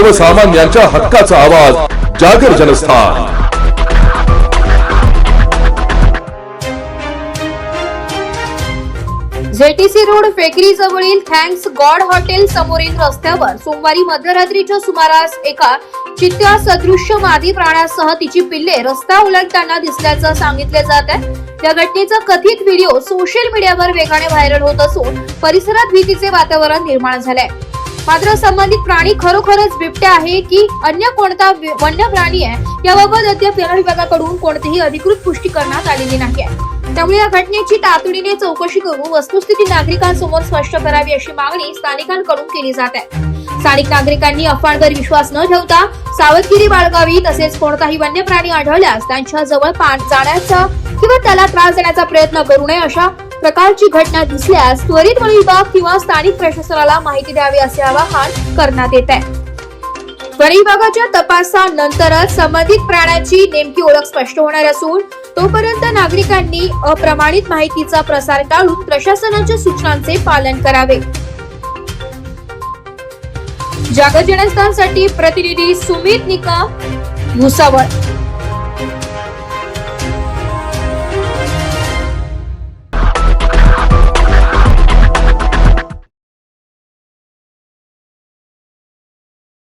सर्वसामान्यांच्या हक्काचा आवाज जागर जनस्थान। जेटीसी रोड फेकरी जवळील थँक्स गॉड हॉटेल समोरील रस्त्यावर सोमवारी मध्यरात्रीच्या सुमारास एका चित्त्या सदृश्य मादी प्राण्यासह तिची पिल्ले रस्ता ओलांडताना दिसल्याचं सांगितले जात आहे। या घटनेचा कथित व्हिडिओ सोशल मीडियावर वेगाने व्हायरल होत असून परिसरात भीतीचे वातावरण निर्माण झाले आहे। मात्र संबंधित प्राणी खरोखरच बिबट्या आहे की अन्य कोणता वन्य प्राणी आहे याबाबत अद्याप वन विभागाकडून कोणतीही अधिकृत पुष्टी करण्यात आलेली नाही आहे। त्यामुळे या घटनेची तातडीने चौकशी करून वस्तुस्थिती नागरिकांसमोर स्पष्ट करावी अशी मागणी स्थानिकांकडून केली जात आहे। स्थानिक नागरिकांनी अफवांवर विश्वास न ठेवता सावधगिरी बाळगावी, तसेच कोणताही वन्य प्राणी आढळल्यास त्यांच्या जवळ जाण्याचा किंवा त्याला त्रास देण्याचा प्रयत्न करू नये। अशा प्रकारची घटना दिसल्यास त्वरित वन विभाग किंवा स्थानिक प्रशासनाला माहिती द्यावी असे आवाहन करण्यात येत आहे। वन विभागाच्या तपासानंतरच संबंधित प्राण्याची नेमकी ओळख स्पष्ट होणार असून तोपर्यंत नागरिकांनी अप्रमाणित माहितीचा प्रसार टाळून प्रशासनाच्या सूचनांचे पालन करावे। जागर जनस्थानसाठी प्रतिनिधी सुमित निकम, भुसावळ।